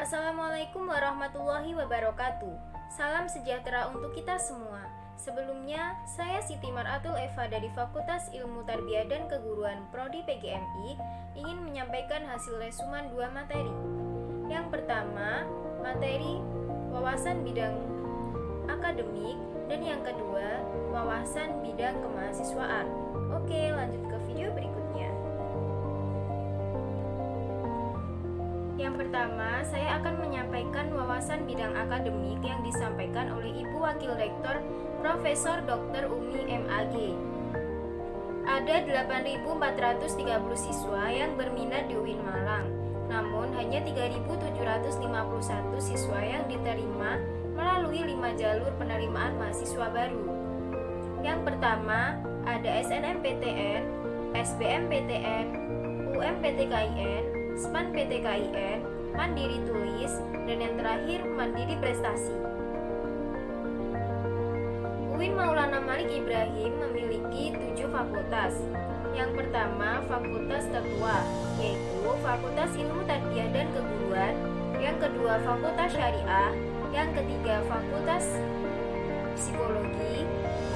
Assalamualaikum warahmatullahi wabarakatuh. Salam sejahtera untuk kita semua. Sebelumnya, saya Siti Maratul Eva dari Fakultas Ilmu Tarbiyah dan Keguruan Prodi PGMI ingin menyampaikan hasil resuman 2 materi. Yang pertama, materi wawasan bidang akademik, dan yang kedua, wawasan bidang kemahasiswaan. Oke, lanjut ke video berikutnya. Yang pertama, saya akan menyampaikan wawasan bidang akademik yang disampaikan oleh Ibu Wakil Rektor Profesor Dr. Umi MAG. Ada 8.430 siswa yang berminat di UIN Malang, namun hanya 3.751 siswa yang diterima melalui 5 jalur penerimaan mahasiswa baru. Yang pertama, ada SNMPTN, SBMPTN, UMPTKIN, SPAN-PTKIN, Mandiri Tulis, dan yang terakhir Mandiri Prestasi. UIN Maulana Malik Ibrahim memiliki 7 fakultas. Yang pertama, fakultas tertua, yaitu Fakultas Ilmu Tarbiyah dan Keguruan. Yang kedua, Fakultas Syariah. Yang ketiga, Fakultas Psikologi.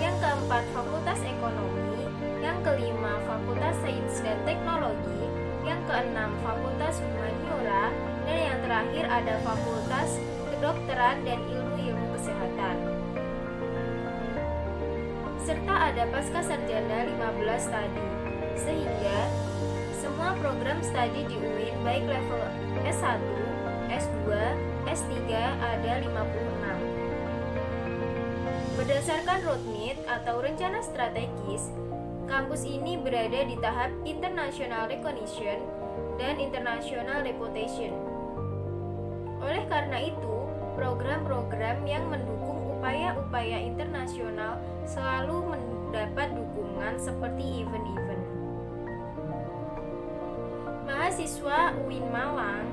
Yang keempat, Fakultas Ekonomi. Yang kelima, Fakultas Sains dan Teknologi. Yang keenam, Fakultas Humaniora. Dan yang terakhir ada Fakultas Kedokteran dan Ilmu-Ilmu Kesehatan. Serta ada pasca sarjana 15 studi. Sehingga semua program studi di UIN baik level S1, S2, S3 ada 56. Berdasarkan roadmap atau rencana strategis, kampus ini berada di tahap International Recognition dan International Reputation. Oleh karena itu, program-program yang mendukung upaya-upaya internasional selalu mendapat dukungan seperti event-event. Mahasiswa UIN Malang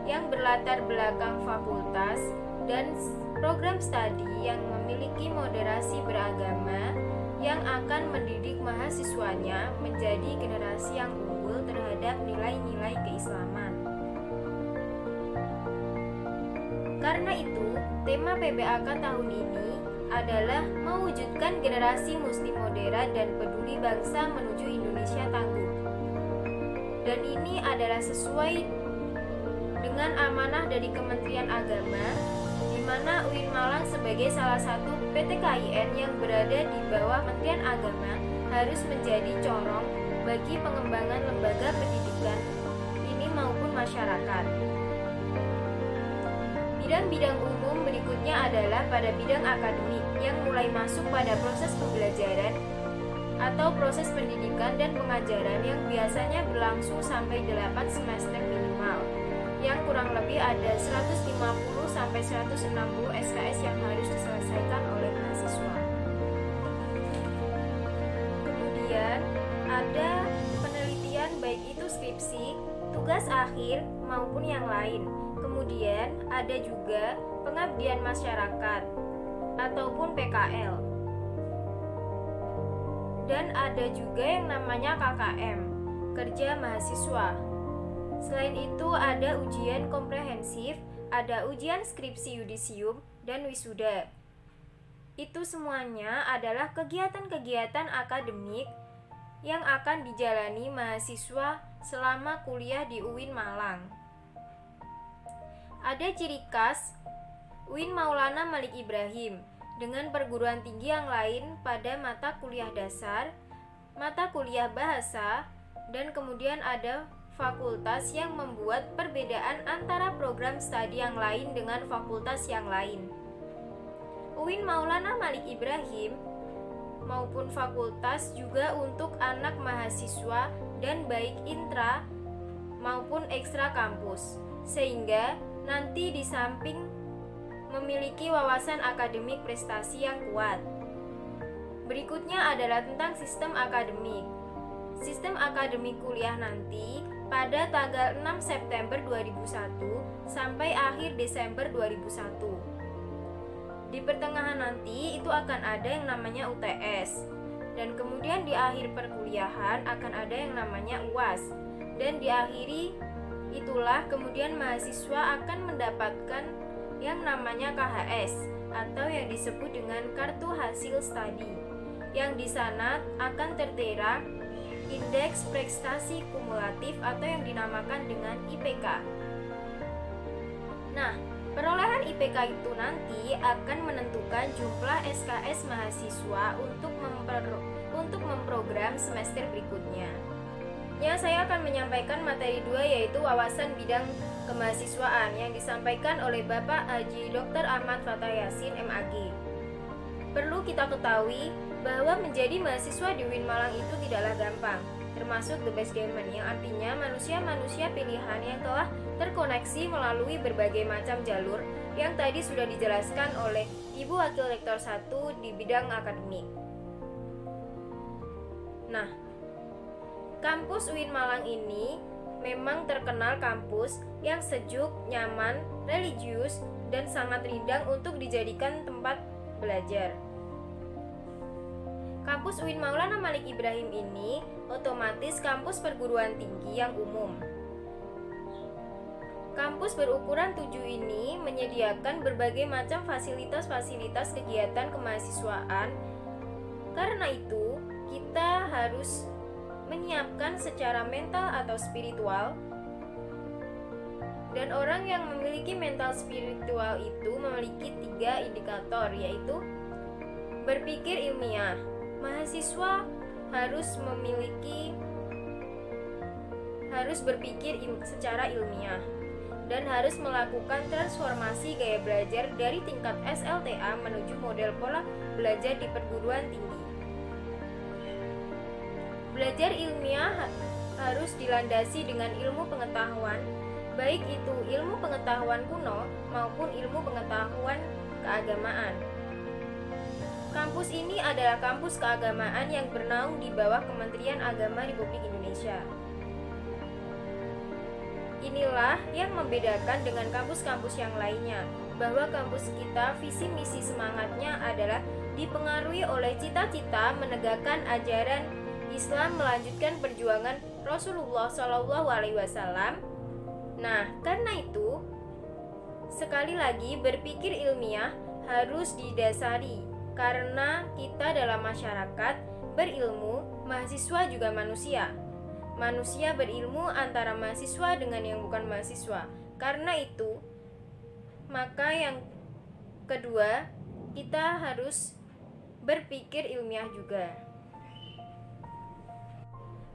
yang berlatar belakang fakultas dan program studi yang memiliki moderasi beragama yang akan mendidik mahasiswanya menjadi generasi yang unggul terhadap nilai-nilai keislaman. Karena itu, tema PBAK tahun ini adalah mewujudkan generasi muslim modern dan peduli bangsa menuju Indonesia tangguh. Dan ini adalah sesuai dengan amanah dari Kementerian Agama, di mana UIN Malang sebagai salah satu PTKIN yang berada di bawah Kementerian Agama harus menjadi corong bagi pengembangan lembaga pendidikan ini maupun masyarakat. Bidang-bidang umum berikutnya adalah pada bidang akademik yang mulai masuk pada proses pembelajaran atau proses pendidikan dan pengajaran yang biasanya berlangsung sampai 8 semester minimal, yang kurang lebih ada 150 sampai 160 SKS yang harus diselesaikan oleh mahasiswa. Kemudian ada penelitian baik itu skripsi, tugas akhir maupun yang lain. Kemudian ada juga pengabdian masyarakat ataupun PKL. Dan ada juga yang namanya KKM, kerja mahasiswa. Selain itu ada ujian komprehensif, ada ujian skripsi yudisium, dan wisuda. Itu semuanya adalah kegiatan-kegiatan akademik yang akan dijalani mahasiswa selama kuliah di UIN Malang. Ada ciri khas UIN Maulana Malik Ibrahim dengan perguruan tinggi yang lain pada mata kuliah dasar, mata kuliah bahasa, dan kemudian ada fakultas yang membuat perbedaan antara program studi yang lain dengan fakultas yang lain. UIN Maulana Malik Ibrahim maupun fakultas juga untuk anak mahasiswa dan baik intra maupun ekstra kampus, sehingga nanti di samping memiliki wawasan akademik prestasi yang kuat. Berikutnya adalah tentang sistem akademik. Sistem akademik kuliah nanti pada tanggal 6 September 2001 sampai akhir Desember 2001. Di pertengahan nanti itu akan ada yang namanya UTS, dan kemudian di akhir perkuliahan akan ada yang namanya UAS, dan diakhiri itulah kemudian mahasiswa akan mendapatkan yang namanya KHS atau yang disebut dengan kartu hasil studi, yang di sana akan tertera indeks prestasi kumulatif atau yang dinamakan dengan IPK. Nah, perolehan IPK itu nanti akan menentukan jumlah SKS mahasiswa untuk memprogram semester berikutnya. Ya, saya akan menyampaikan materi 2 yaitu wawasan bidang kemahasiswaan yang disampaikan oleh Bapak Haji Dr. Ahmad Fathah Yasin MAG. Perlu kita ketahui bahwa menjadi mahasiswa di UIN Malang itu tidaklah gampang, termasuk the best gamer, yang artinya manusia-manusia pilihan yang telah terkoneksi melalui berbagai macam jalur yang tadi sudah dijelaskan oleh Ibu Wakil Rektor 1 di bidang akademik. Nah, kampus UIN Malang ini memang terkenal kampus yang sejuk, nyaman, religius, dan sangat rindang untuk dijadikan tempat belajar. Kampus UIN Maulana Malik Ibrahim ini otomatis kampus perguruan tinggi yang umum. Kampus berukuran 7 ini menyediakan berbagai macam fasilitas-fasilitas kegiatan kemahasiswaan. Karena itu, kita harus menyiapkan secara mental atau spiritual. Dan orang yang memiliki mental spiritual itu memiliki 3 indikator, yaitu berpikir ilmiah. Mahasiswa harus berpikir secara ilmiah dan harus melakukan transformasi gaya belajar dari tingkat SLTA menuju model pola belajar di perguruan tinggi. Belajar ilmiah harus dilandasi dengan ilmu pengetahuan, baik itu ilmu pengetahuan kuno maupun ilmu pengetahuan keagamaan. Kampus ini adalah kampus keagamaan yang bernaung di bawah Kementerian Agama Republik Indonesia. Inilah yang membedakan dengan kampus-kampus yang lainnya, bahwa kampus kita visi misi semangatnya adalah dipengaruhi oleh cita-cita menegakkan ajaran Islam, melanjutkan perjuangan Rasulullah SAW. Nah, karena itu sekali lagi berpikir ilmiah harus didasari. Karena kita dalam masyarakat berilmu, mahasiswa juga manusia. Manusia berilmu antara mahasiswa dengan yang bukan mahasiswa. Karena itu, maka yang kedua, kita harus berpikir ilmiah juga.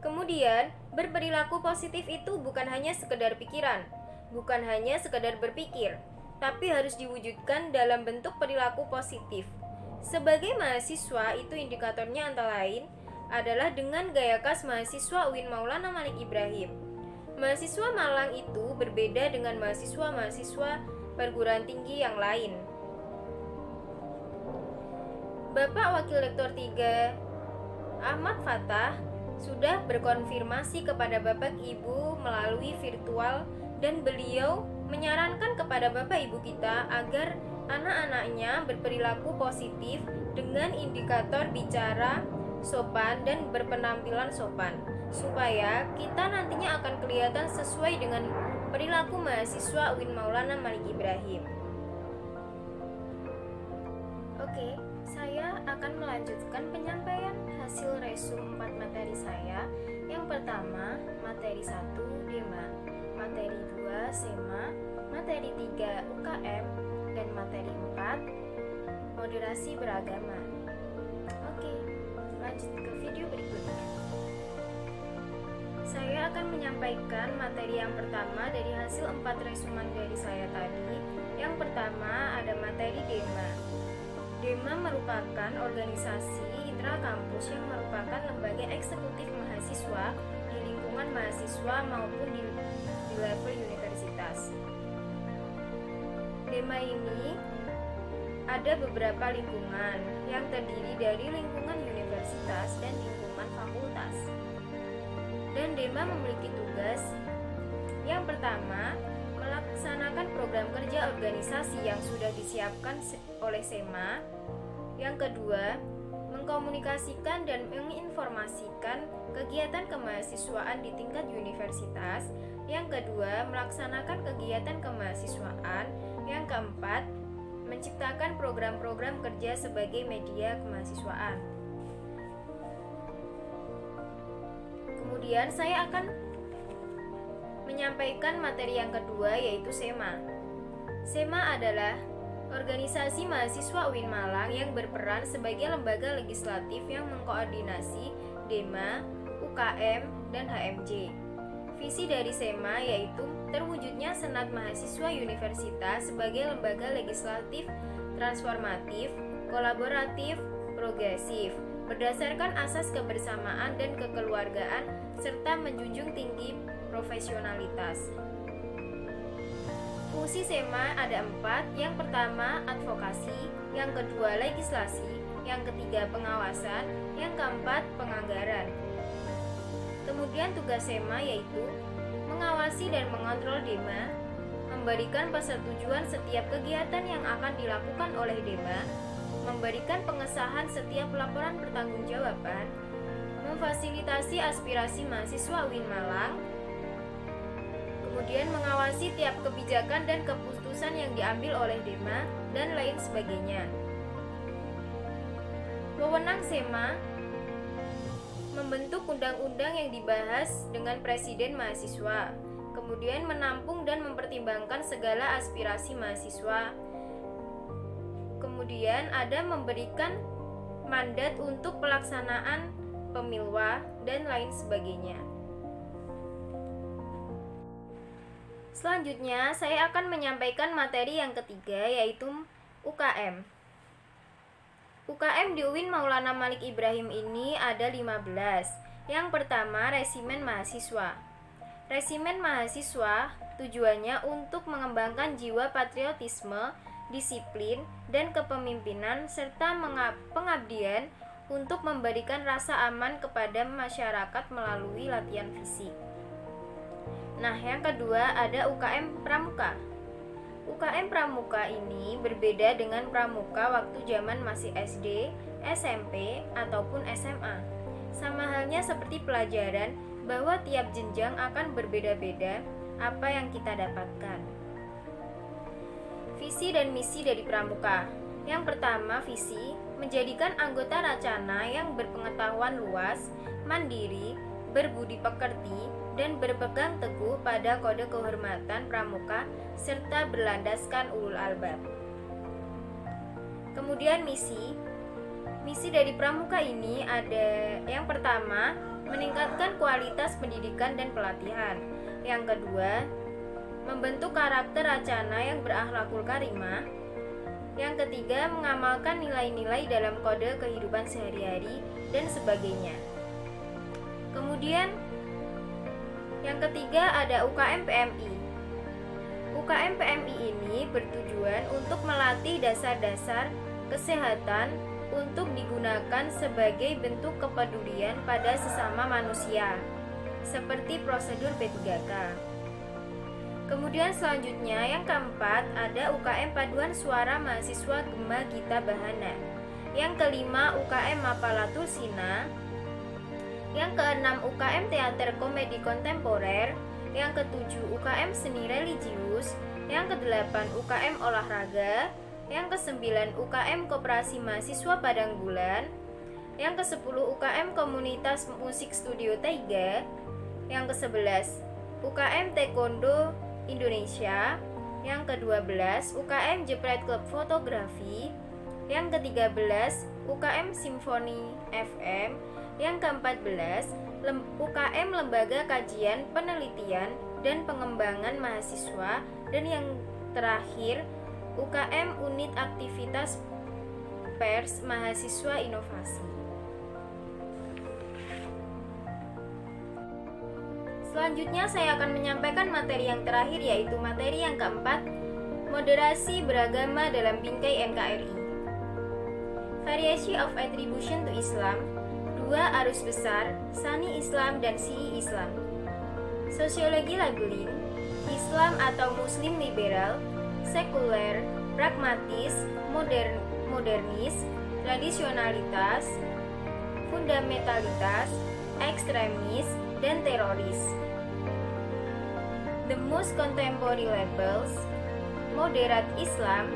Kemudian, berperilaku positif itu bukan hanya sekedar pikiran, bukan hanya sekedar berpikir, tapi harus diwujudkan dalam bentuk perilaku positif. Sebagai mahasiswa, itu indikatornya antara lain adalah dengan gaya khas mahasiswa UIN Maulana Malik Ibrahim. Mahasiswa Malang itu berbeda dengan mahasiswa-mahasiswa perguruan tinggi yang lain. Bapak Wakil Rektor 3 Ahmad Fathah sudah berkonfirmasi kepada Bapak Ibu melalui virtual, dan beliau menyarankan kepada Bapak Ibu kita agar anak-anaknya berperilaku positif dengan indikator bicara sopan dan berpenampilan sopan, supaya kita nantinya akan kelihatan sesuai dengan perilaku mahasiswa UIN Maulana Malik Ibrahim. Oke, saya akan melanjutkan penyampaian hasil resum 4 materi saya. Yang pertama, materi 1 DEMA, materi 2 SEMA, materi 3 UKM, dan materi 4 moderasi beragama. Oke, lanjut ke video berikutnya. Saya akan menyampaikan materi yang pertama dari hasil 4 resuman dari saya tadi. Yang pertama ada materi DEMA. DEMA merupakan organisasi intrakampus yang merupakan lembaga eksekutif mahasiswa di lingkungan mahasiswa maupun di level universitas. DEMA ini ada beberapa lingkungan yang terdiri dari lingkungan universitas dan lingkungan fakultas. Dan DEMA memiliki tugas yang pertama, melaksanakan program kerja organisasi yang sudah disiapkan oleh SEMA. Yang kedua, mengkomunikasikan dan menginformasikan kegiatan kemahasiswaan di tingkat universitas. Yang kedua, melaksanakan kegiatan kemahasiswaan. Yang keempat, menciptakan program-program kerja sebagai media kemahasiswaan. Kemudian saya akan menyampaikan materi yang kedua, yaitu SEMA. SEMA adalah organisasi mahasiswa UIN Malang yang berperan sebagai lembaga legislatif yang mengkoordinasi DEMA, UKM, dan HMJ. Visi dari SEMA yaitu terwujudnya Senat Mahasiswa Universitas sebagai lembaga legislatif transformatif, kolaboratif, progresif, berdasarkan asas kebersamaan dan kekeluargaan serta menjunjung tinggi profesionalitas. Fungsi SEMA ada 4. Yang pertama, advokasi. Yang kedua, legislasi. Yang ketiga, pengawasan. Yang keempat, penganggaran. Kemudian tugas SEMA yaitu mengawasi dan mengontrol DEMA, memberikan persetujuan setiap kegiatan yang akan dilakukan oleh DEMA, memberikan pengesahan setiap laporan pertanggungjawaban, memfasilitasi aspirasi mahasiswa UIN Malang, kemudian mengawasi tiap kebijakan dan keputusan yang diambil oleh DEMA, dan lain sebagainya. Wewenang SEMA membentuk undang-undang yang dibahas dengan presiden mahasiswa, kemudian menampung dan mempertimbangkan segala aspirasi mahasiswa. Kemudian ada memberikan mandat untuk pelaksanaan pemilwa dan lain sebagainya. Selanjutnya, saya akan menyampaikan materi yang ketiga, yaitu UKM. UKM di UIN Maulana Malik Ibrahim ini ada 15. Yang pertama, resimen mahasiswa. Resimen mahasiswa tujuannya untuk mengembangkan jiwa patriotisme, disiplin, dan kepemimpinan, serta pengabdian untuk memberikan rasa aman kepada masyarakat melalui latihan fisik. Nah, yang kedua ada UKM Pramuka. UKM Pramuka ini berbeda dengan pramuka waktu zaman masih SD, SMP, ataupun SMA. Sama halnya seperti pelajaran bahwa tiap jenjang akan berbeda-beda apa yang kita dapatkan. Visi dan misi dari pramuka. Yang pertama, visi menjadikan anggota Racana yang berpengetahuan luas, mandiri, berbudi pekerti, dan berpegang teguh pada kode kehormatan pramuka serta berlandaskan ulul albab. Kemudian misi dari pramuka ini ada yang pertama, meningkatkan kualitas pendidikan dan pelatihan. Yang kedua, membentuk karakter Racana yang berakhlakul karimah. Yang ketiga, mengamalkan nilai-nilai dalam kode kehidupan sehari-hari dan sebagainya. Kemudian yang ketiga ada UKM PMI. UKM PMI ini bertujuan untuk melatih dasar-dasar kesehatan untuk digunakan sebagai bentuk kepedulian pada sesama manusia, seperti prosedur P3K. Kemudian selanjutnya yang keempat ada UKM Paduan Suara Mahasiswa Gema Gita Bahana. Yang kelima UKM Mapalatul Sina. Yang keenam UKM Teater Komedi Kontemporer. Yang ketujuh UKM Seni Religius. Yang kedelapan UKM Olahraga. Yang kesembilan UKM Koperasi Mahasiswa Padang Bulan. Yang kesepuluh UKM Komunitas Musik Studio Taiga. Yang kesebelas UKM Taekwondo Indonesia. Yang ke-12 UKM Jepret Klub Fotografi. Yang ke-13 UKM Simfoni FM. Yang ke-14 UKM Lembaga Kajian Penelitian dan Pengembangan Mahasiswa. Dan yang terakhir UKM Unit Aktivitas Pers Mahasiswa Inovasi. Selanjutnya saya akan menyampaikan materi yang terakhir, yaitu materi yang keempat, moderasi beragama dalam bingkai NKRI. Variety of Attribution to Islam, 2 arus besar, Sani Islam dan Syi'i Islam. Sosiologi labeling, Islam atau Muslim liberal, sekuler, pragmatis, modernis, tradisionalitas, fundamentalitas, ekstremis, dan teroris. The most contemporary labels, moderate Islam,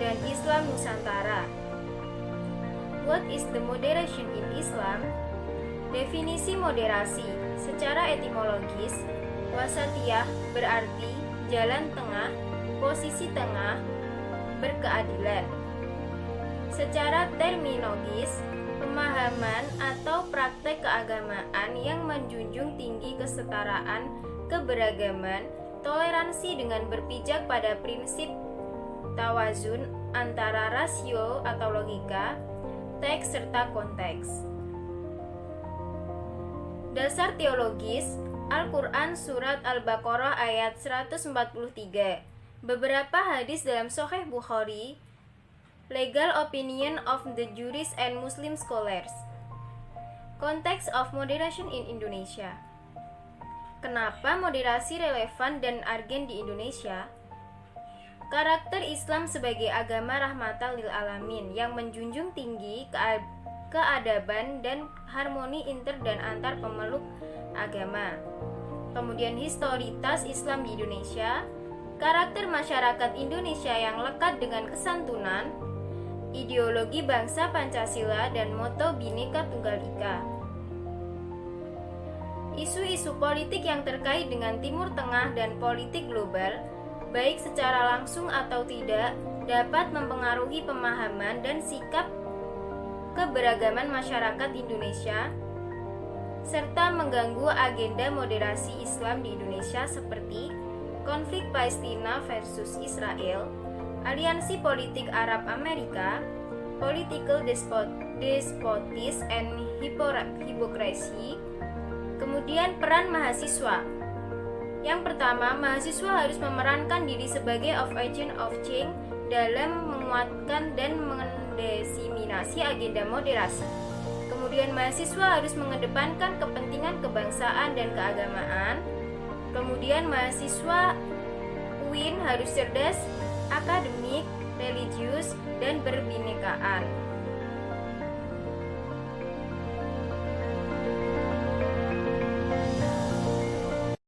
dan Islam Nusantara. What is the moderation in Islam? Definisi moderasi secara etimologis, wasatiyah berarti jalan tengah, posisi tengah, berkeadilan. Secara terminologis, pemahaman atau praktek keagamaan yang menjunjung tinggi kesetaraan, keberagaman, toleransi dengan berpijak pada prinsip tawazun antara rasio atau logika, teks serta konteks. Dasar teologis, Al-Quran Surat Al-Baqarah ayat 143. Beberapa hadis dalam Sahih Bukhari. Legal opinion of the jurists and Muslim scholars. Context of moderation in Indonesia. Kenapa moderasi relevan dan argen di Indonesia? Karakter Islam sebagai agama rahmatan lil alamin yang menjunjung tinggi keadaban dan harmoni inter dan antar pemeluk agama. Kemudian historitas Islam di Indonesia, karakter masyarakat Indonesia yang lekat dengan kesantunan, ideologi bangsa Pancasila dan moto Bhinneka Tunggal Ika. Isu-isu politik yang terkait dengan Timur Tengah dan politik global, baik secara langsung atau tidak, dapat mempengaruhi pemahaman dan sikap keberagaman masyarakat Indonesia, serta mengganggu agenda moderasi Islam di Indonesia seperti konflik Palestina versus Israel, aliansi politik Arab Amerika, political despotism and hypocrisy. Kemudian peran mahasiswa. Yang pertama, mahasiswa harus memerankan diri sebagai agent of change dalam menguatkan dan mendesiminasi agenda moderasi. Kemudian mahasiswa harus mengedepankan kepentingan kebangsaan dan keagamaan. Kemudian mahasiswa UIN harus cerdas, akademik, religius, dan berbhinekaan.